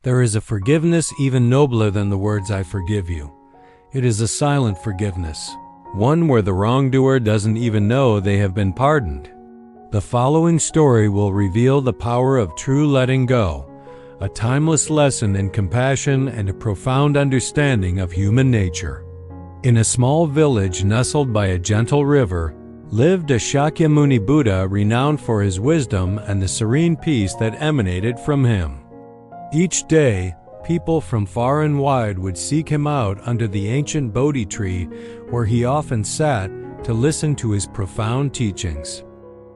There is a forgiveness even nobler than the words "I forgive you." It is a silent forgiveness, one where the wrongdoer doesn't even know they have been pardoned. The following story will reveal the power of true letting go, a timeless lesson in compassion and a profound understanding of human nature. In a small village nestled by a gentle river, lived a Shakyamuni Buddha renowned for his wisdom and the serene peace that emanated from him. Each day, people from far and wide would seek him out under the ancient Bodhi tree where he often sat to listen to his profound teachings.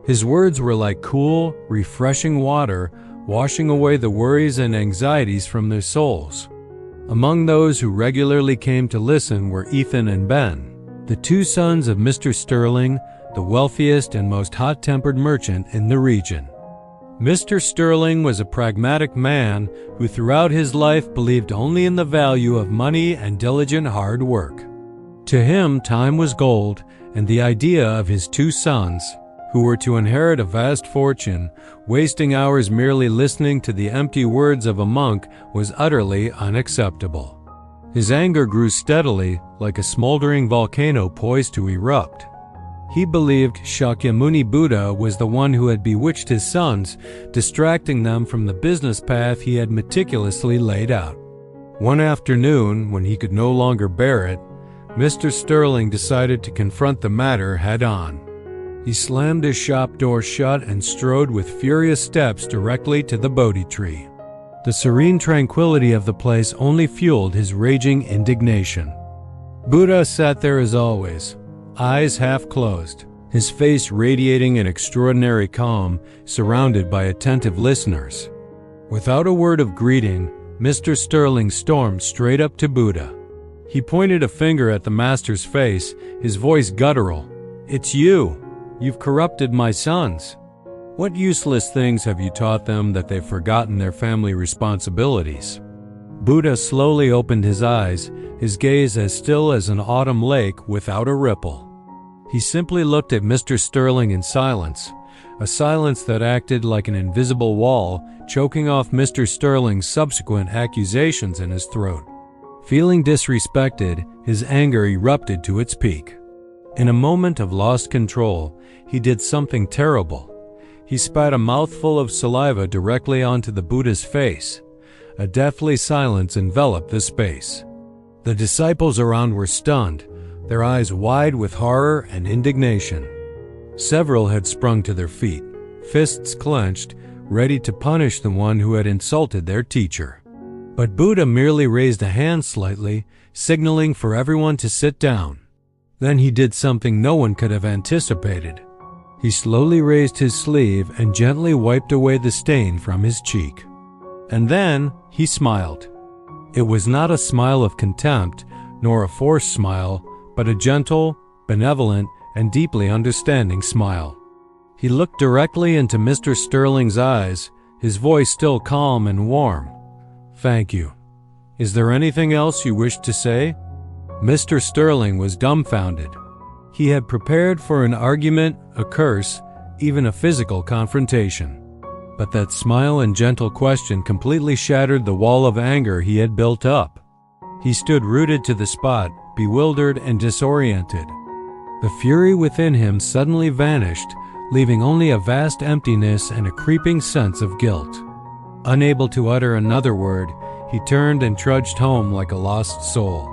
His words were like cool, refreshing water, washing away the worries and anxieties from their souls. Among those who regularly came to listen were Ethan and Ben, the two sons of Mr. Sterling, the wealthiest and most hot-tempered merchant in the region. Mr. Sterling was a pragmatic man who throughout his life believed only in the value of money and diligent hard work. To him, time was gold, and the idea of his two sons, who were to inherit a vast fortune, wasting hours merely listening to the empty words of a monk was utterly unacceptable. His anger grew steadily, like a smoldering volcano poised to erupt. He believed Shakyamuni Buddha was the one who had bewitched his sons, distracting them from the business path he had meticulously laid out. One afternoon, when he could no longer bear it, Mr. Sterling decided to confront the matter head-on. He slammed his shop door shut and strode with furious steps directly to the Bodhi tree. The serene tranquility of the place only fueled his raging indignation. Buddha sat there as always, eyes half closed, his face radiating an extraordinary calm, surrounded by attentive listeners. Without a word of greeting, Mr. Sterling stormed straight up to Buddha. He pointed a finger at the master's face, his voice guttural. "It's you! You've corrupted my sons. What useless things have you taught them that they've forgotten their family responsibilities?" Buddha slowly opened his eyes, his gaze as still as an autumn lake without a ripple. He simply looked at Mr. Sterling in silence, a silence that acted like an invisible wall, choking off Mr. Sterling's subsequent accusations in his throat. Feeling disrespected, his anger erupted to its peak. In a moment of lost control, he did something terrible. He spat a mouthful of saliva directly onto the Buddha's face. A deathly silence enveloped the space. The disciples around were stunned, their eyes wide with horror and indignation. Several had sprung to their feet, fists clenched, ready to punish the one who had insulted their teacher. But Buddha merely raised a hand slightly, signaling for everyone to sit down. Then he did something no one could have anticipated. He slowly raised his sleeve and gently wiped away the stain from his cheek. And then he smiled. It was not a smile of contempt, nor a forced smile, but a gentle, benevolent, and deeply understanding smile. He looked directly into Mr. Sterling's eyes, his voice still calm and warm. "Thank you. Is there anything else you wish to say?" Mr. Sterling was dumbfounded. He had prepared for an argument, a curse, even a physical confrontation. But that smile and gentle question completely shattered the wall of anger he had built up. He stood rooted to the spot, bewildered and disoriented. The fury within him suddenly vanished, leaving only a vast emptiness and a creeping sense of guilt. Unable to utter another word, he turned and trudged home like a lost soul.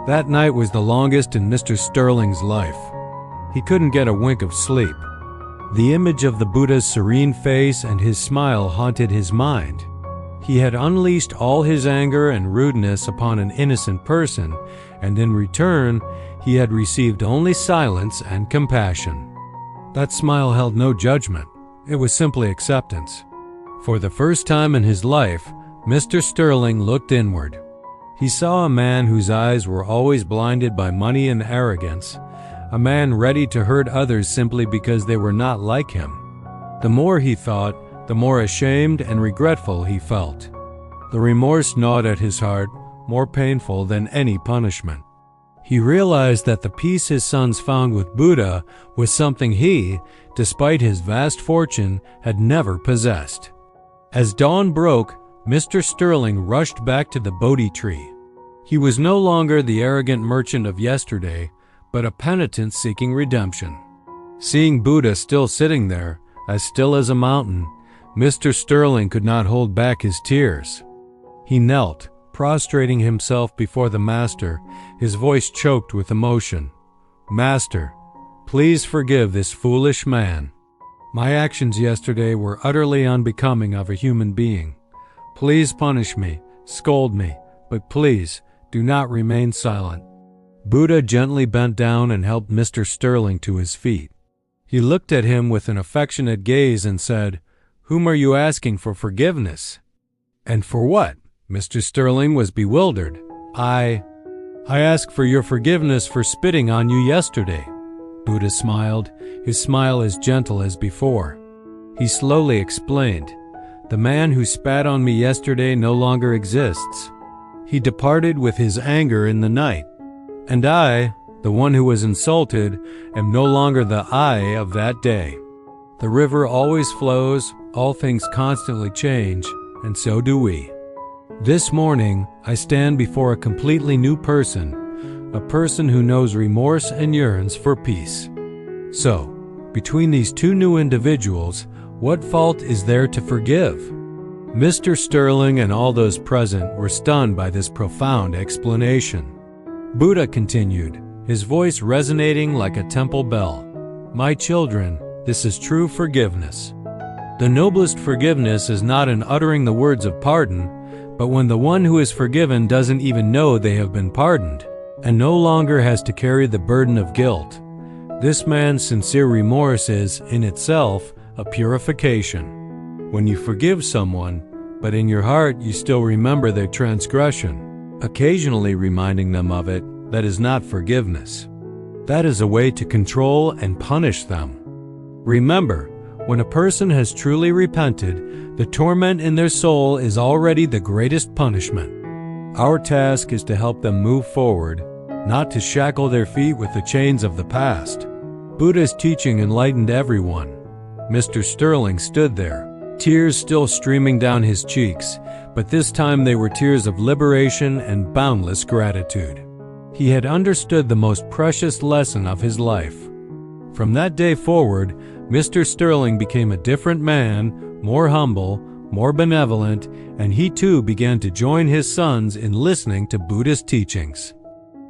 That night was the longest in Mr. Sterling's life. He couldn't get a wink of sleep. The image of the Buddha's serene face and his smile haunted his mind. He had unleashed all his anger and rudeness upon an innocent person, and in return, he had received only silence and compassion. That smile held no judgment. It was simply acceptance. For the first time in his life, Mr. Sterling looked inward. He saw a man whose eyes were always blinded by money and arrogance, a man ready to hurt others simply because they were not like him. The more he thought, the more ashamed and regretful he felt. The remorse gnawed at his heart, more painful than any punishment. He realized that the peace his sons found with Buddha was something he, despite his vast fortune, had never possessed. As dawn broke, Mr. Sterling rushed back to the Bodhi tree. He was no longer the arrogant merchant of yesterday, but a penitent seeking redemption. Seeing Buddha still sitting there, as still as a mountain, Mr. Sterling could not hold back his tears. He knelt, prostrating himself before the Master, his voice choked with emotion. "Master, please forgive this foolish man. My actions yesterday were utterly unbecoming of a human being. Please punish me, scold me, but please do not remain silent." Buddha gently bent down and helped Mr. Sterling to his feet. He looked at him with an affectionate gaze and said, "Whom are you asking for forgiveness?" "And for what?" Mr. Sterling was bewildered. I ask for your forgiveness for spitting on you yesterday." Buddha smiled, his smile as gentle as before. He slowly explained, "The man who spat on me yesterday no longer exists. He departed with his anger in the night. And I, the one who was insulted, am no longer the I of that day. The river always flows, all things constantly change, and so do we. This morning, I stand before a completely new person, a person who knows remorse and yearns for peace. So, between these two new individuals, what fault is there to forgive?" Mr. Sterling and all those present were stunned by this profound explanation. Buddha continued, his voice resonating like a temple bell. "My children, this is true forgiveness. The noblest forgiveness is not in uttering the words of pardon, but when the one who is forgiven doesn't even know they have been pardoned, and no longer has to carry the burden of guilt. This man's sincere remorse is, in itself, a purification. When you forgive someone, but in your heart you still remember their transgression, occasionally reminding them of it, that is not forgiveness. That is a way to control and punish them. Remember, when a person has truly repented, the torment in their soul is already the greatest punishment. Our task is to help them move forward, not to shackle their feet with the chains of the past." Buddha's teaching enlightened everyone. Mr. Sterling stood there, tears still streaming down his cheeks, but this time they were tears of liberation and boundless gratitude. He had understood the most precious lesson of his life. From that day forward, Mr. Sterling became a different man, more humble, more benevolent, and he too began to join his sons in listening to Buddha's teachings.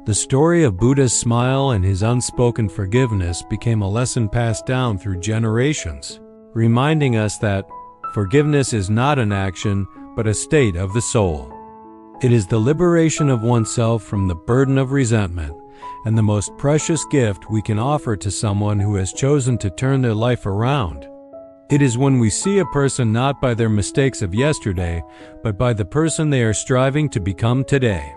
The story of Buddha's smile and his unspoken forgiveness became a lesson passed down through generations, reminding us that forgiveness is not an action, but a state of the soul. It is the liberation of oneself from the burden of resentment, and the most precious gift we can offer to someone who has chosen to turn their life around. It is when we see a person not by their mistakes of yesterday, but by the person they are striving to become today.